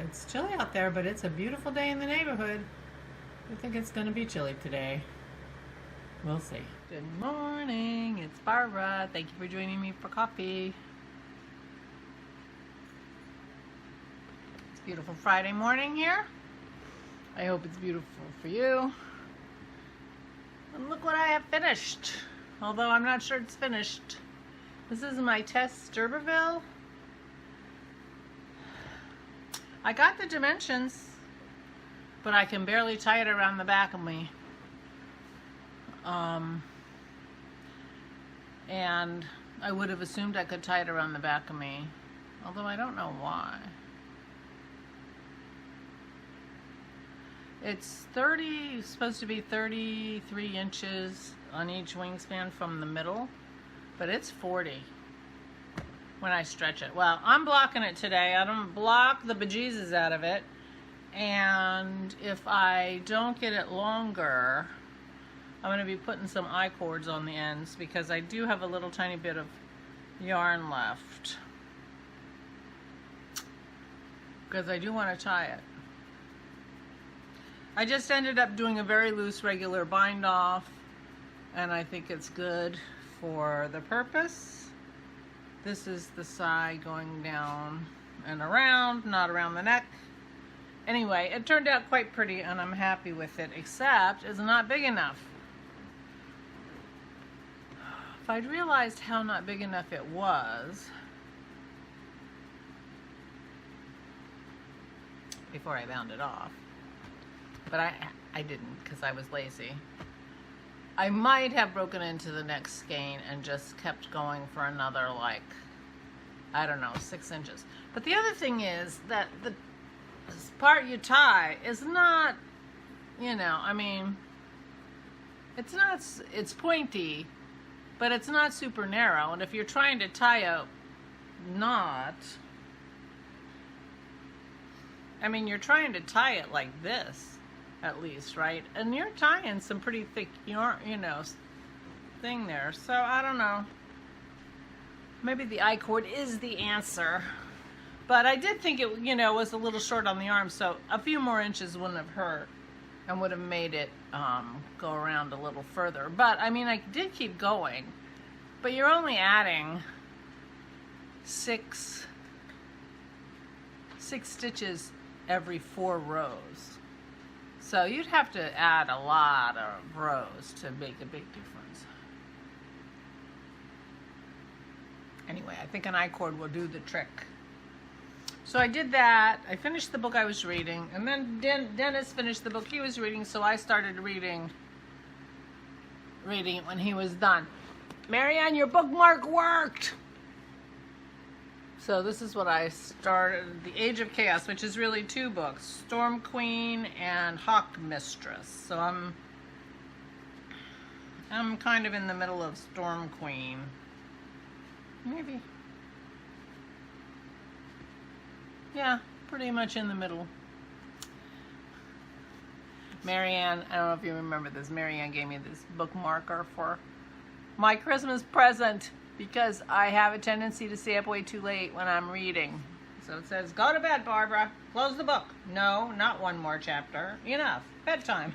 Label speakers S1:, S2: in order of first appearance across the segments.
S1: It's chilly out there, but it's a beautiful day in the neighborhood. I think it's going to be chilly today. We'll see. Good morning. It's Barbara. Thank you for joining me for coffee. It's a beautiful Friday morning here. I hope it's beautiful for you. And look what I have finished. Although I'm not sure it's finished. This is my test D'Urberville. I got the dimensions, but I can barely tie it around the back of me. And I would have assumed I could tie it around the back of me, although I don't know why. It's supposed to be 33 inches on each wingspan from the middle, but it's 40 when I stretch it. Well, I'm blocking it today. I don't block the bejesus out of it. And if I don't get it longer, I'm going to be putting some I-cords on the ends because I do have a little tiny bit of yarn left. Because I do want to tie it. I just ended up doing a very loose regular bind off, and I think it's good for the purpose. This is the side going down and around, not around the neck. Anyway, it turned out quite pretty and I'm happy with it, except it's not big enough. If I'd realized how not big enough it was before I bound it off, but I didn't because I was lazy. I might have broken into the next skein and just kept going for another, like, I don't know, 6 inches. But the other thing is that the part you tie is not, you know, I mean, it's pointy, but it's not super narrow. And if you're trying to tie a knot, I mean, you're trying to tie it like this. At least, right? And you're tying some pretty thick yarn, you know, thing there. So I don't know. Maybe the I-cord is the answer. But I did think it, you know, was a little short on the arm, so a few more inches wouldn't have hurt and would have made it go around a little further. But I mean, I did keep going. But you're only adding six stitches every 4 rows. So you'd have to add a lot of rows to make a big difference. Anyway, I think an I-cord will do the trick. So I did that. I finished the book I was reading, and then Dennis finished the book he was reading, so I started reading it when he was done. Marianne, your bookmark worked! So this is what I started, The Age of Chaos, which is really 2 books, Storm Queen and Hawk Mistress. So I'm kind of in the middle of Storm Queen. Maybe. Yeah, pretty much in the middle. Marianne, I don't know if you remember this, Marianne gave me this bookmarker for my Christmas present, because I have a tendency to stay up way too late when I'm reading. So it says, go to bed, Barbara. Close the book. No, not 1 more chapter. Enough. Bedtime.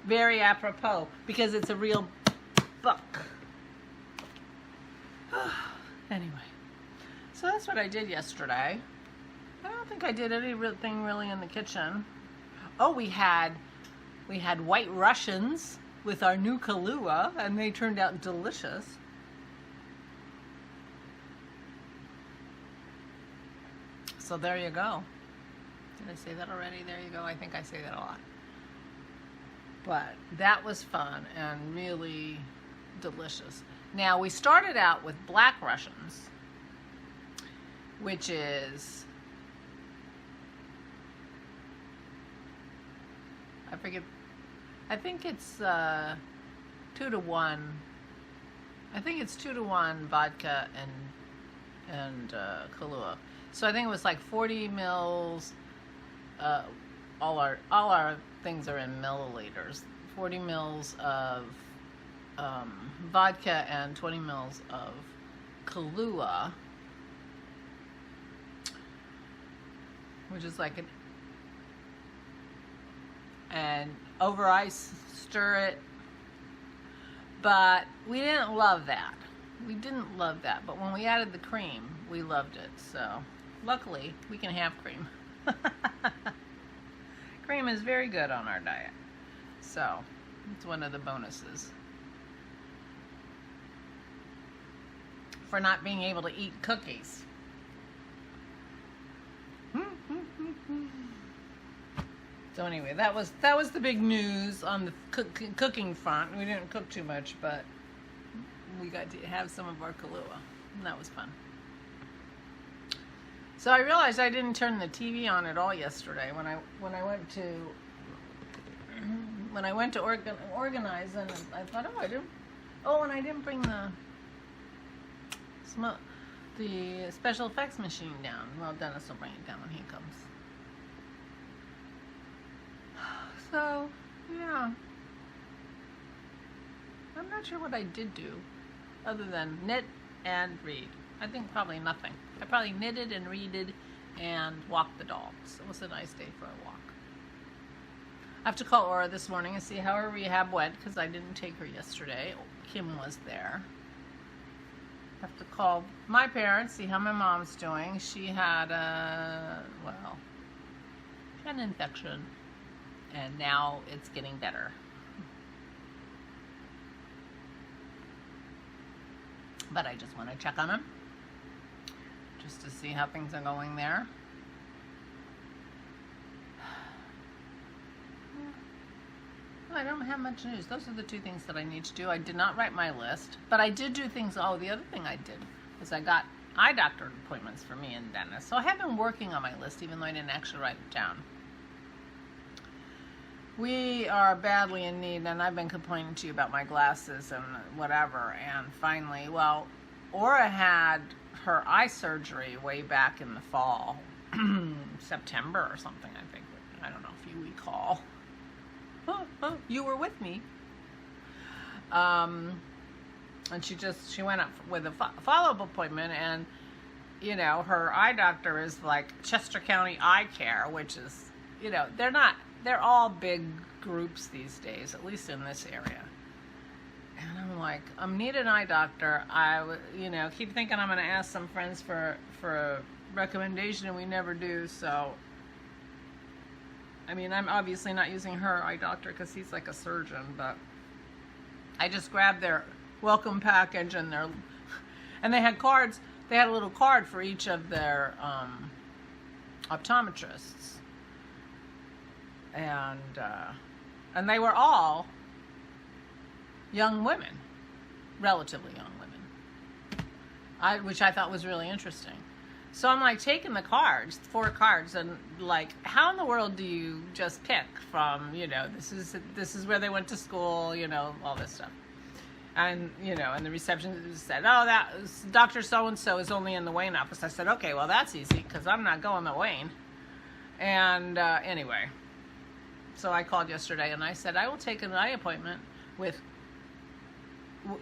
S1: Very apropos, because it's a real book. Anyway, so that's what I did yesterday. I don't think I did anything really in the kitchen. Oh, we had White Russians with our new Kahlua, and they turned out delicious. So there you go. Did I say that already? There you go. I think I say that a lot. But that was fun and really delicious. Now, we started out with Black Russians, which is, I forget, I think it's 2 to 1. I think it's 2 to 1 vodka and Kahlua. So I think it was like 40 mils. All our things are in milliliters. 40 mils of vodka and 20 mils of Kahlua. which is like and over ice, stir it. But we didn't love that. We didn't love that. But when we added the cream, we loved it. So luckily, we can have cream. Cream is very good on our diet. So it's one of the bonuses for not being able to eat cookies. So anyway, that was the big news on the cooking front. We didn't cook too much, but we got to have some of our Kahlua, and that was fun. So I realized I didn't turn the TV on at all yesterday when I went to organize, and I thought, oh, I didn't. Oh, and I didn't bring the special effects machine down. Well, Dennis will bring it down when he comes. So, yeah. I'm not sure what I did do other than knit and read. I think probably nothing. I probably knitted and readed and walked the dogs. It was a nice day for a walk. I have to call Aura this morning and see how her rehab went because I didn't take her yesterday. Kim was there. I have to call my parents, see how my mom's doing. She had an infection. And now it's getting better. But I just want to check on them. Just to see how things are going there. I don't have much news. Those are the two things that I need to do. I did not write my list. But I did do things. Oh, the other thing I did was I got eye doctor appointments for me and Dennis. So I have been working on my list even though I didn't actually write it down. We are badly in need, and I've been complaining to you about my glasses and whatever, and finally, well, Aura had her eye surgery way back in the fall, September or something, I think. I don't know if you recall. You were with me. And she went up with a follow-up appointment, and, you know, her eye doctor is like Chester County Eye Care, which is, you know, they're all big groups these days, at least in this area. And I'm like, I need an eye doctor. Keep thinking I'm going to ask some friends for a recommendation, and we never do. So, I mean, I'm obviously not using her eye doctor because he's like a surgeon, but I just grabbed their welcome package and they had cards. They had a little card for each of their optometrists. And they were all young women, relatively young women, which I thought was really interesting. So I'm like taking the cards, 4 cards, and like, how in the world do you just pick from, you know, this is where they went to school, you know, all this stuff. And, you know, and the receptionist said, oh, that was Dr. So-and-so is only in the Wayne office. I said, okay, well, that's easy because I'm not going to Wayne. And anyway. So I called yesterday and I said, I will take an eye appointment with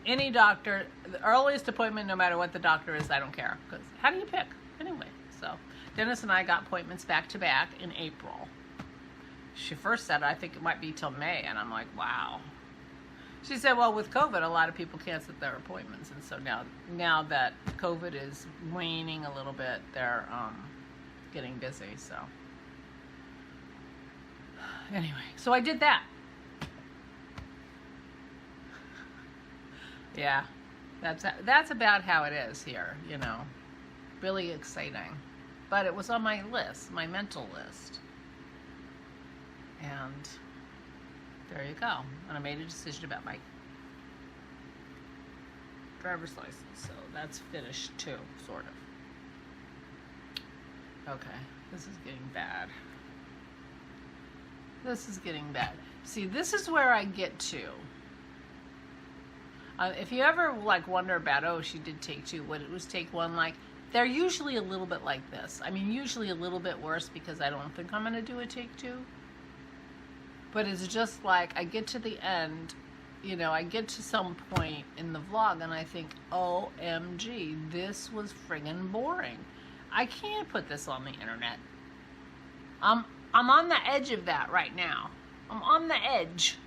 S1: any doctor, the earliest appointment, no matter what the doctor is, I don't care. Because how do you pick? Anyway, so Dennis and I got appointments back to back in April. She first said, I think it might be till May. And I'm like, wow. She said, well, with COVID, a lot of people cancel their appointments. And so now that COVID is waning a little bit, they're getting busy, so. Anyway, so I did that. Yeah, that's about how it is here, you know. Really exciting. But it was on my list, my mental list. And there you go. And I made a decision about my driver's license. So that's finished too, sort of. Okay, this is getting bad. This is getting bad. See, this is where I get to. If you ever like wonder about, oh, she did take 2, what it was take 1, like, they're usually a little bit like this. I mean, usually a little bit worse because I don't think I'm going to do a take 2. But it's just like, I get to the end, you know, I get to some point in the vlog and I think, OMG, this was friggin' boring. I can't put this on the internet. I'm on the edge of that right now. I'm on the edge.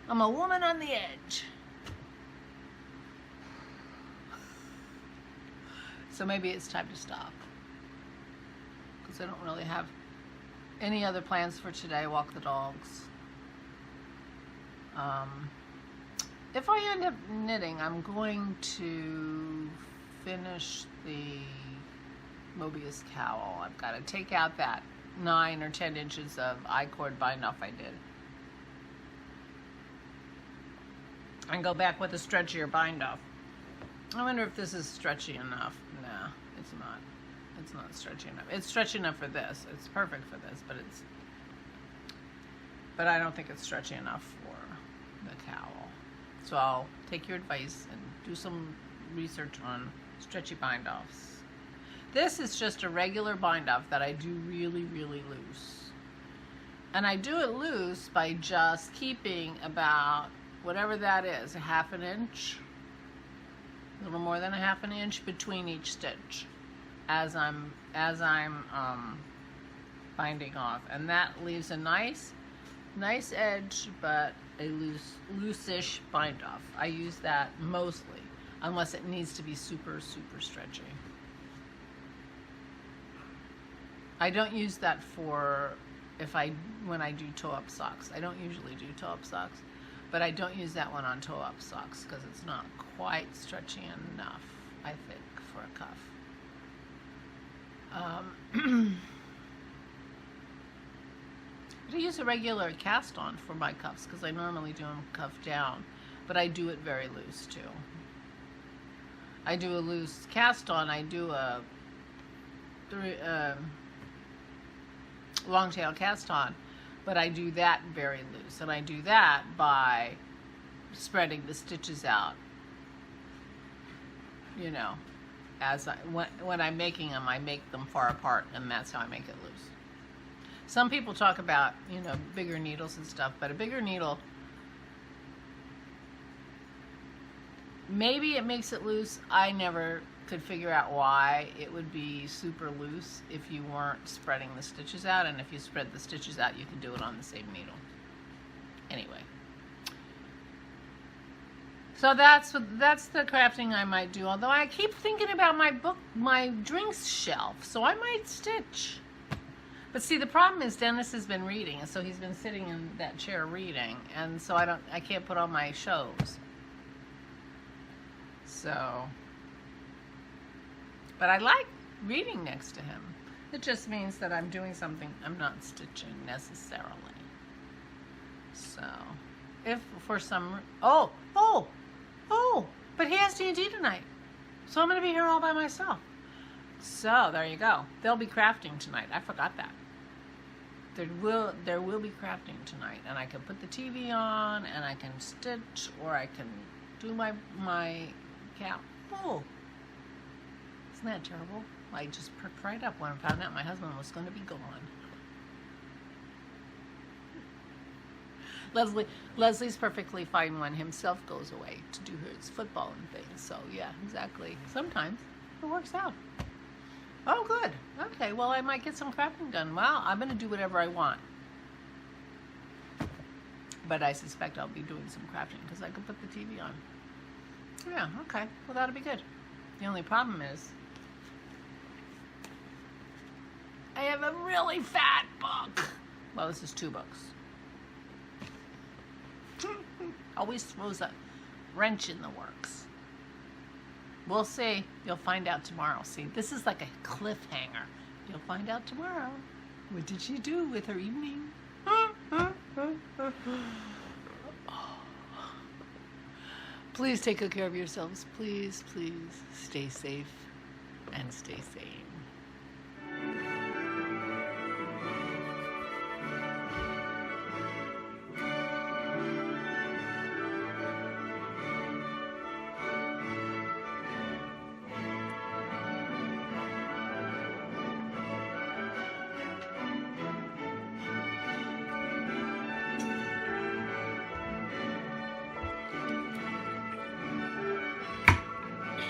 S1: I'm a woman on the edge. So maybe it's time to stop. Because I don't really have any other plans for today. Walk the dogs. If I end up knitting, I'm going to finish the Mobius cowl. I've got to take out that 9 or 10 inches of I-cord bind off I did. And go back with a stretchier bind off. I wonder if this is stretchy enough. No, it's not. It's not stretchy enough. It's stretchy enough for this. It's perfect for this, but I don't think it's stretchy enough for the cowl. So I'll take your advice and do some research on stretchy bind offs. This is just a regular bind off that I do really, really loose. And I do it loose by just keeping about whatever that is, a half an inch, a little more than a half an inch between each stitch as I'm binding off, and that leaves a nice edge, but a loose-ish bind off. I use that mostly, unless it needs to be super, super stretchy. I don't use that for when I do toe-up socks. I don't usually do toe-up socks, but I don't use that one on toe-up socks because it's not quite stretchy enough, I think, for a cuff. I use a regular cast on for my cuffs because I normally do them cuff down, but I do it very loose too. I do a loose cast on. I do a long tail cast on, but I do that very loose, and I do that by spreading the stitches out. You know, when I'm making them, I make them far apart, and that's how I make it loose. Some people talk about, you know, bigger needles and stuff, but a bigger needle, maybe it makes it loose. I never could figure out why it would be super loose if you weren't spreading the stitches out, and if you spread the stitches out, you can do it on the same needle. Anyway. So that's the crafting I might do, although I keep thinking about my drinks shelf, so I might stitch. But see, the problem is Dennis has been reading, and so he's been sitting in that chair reading, and so I can't put on my shows. So, but I like reading next to him. It just means that I'm doing something, I'm not stitching necessarily. So, if for some, but he has D&D tonight. So I'm going to be here all by myself. So, there you go. They'll be crafting tonight. I forgot that. There will be crafting tonight, and I can put the TV on, and I can stitch, or I can do my cap. Oh, isn't that terrible? I just perked right up when I found out my husband was going to be gone. Leslie's perfectly fine when himself goes away to do his football and things. So yeah, exactly. Sometimes it works out. Oh, good. Okay, well, I might get some crafting done. Well, I'm going to do whatever I want. But I suspect I'll be doing some crafting because I can put the TV on. Yeah, okay. Well, that'll be good. The only problem is I have a really fat book. Well, this is 2 books. Always throws a wrench in the works. We'll see. You'll find out tomorrow. See, this is like a cliffhanger. You'll find out tomorrow. What did she do with her evening? Please take good care of yourselves. Please, please stay safe and stay sane.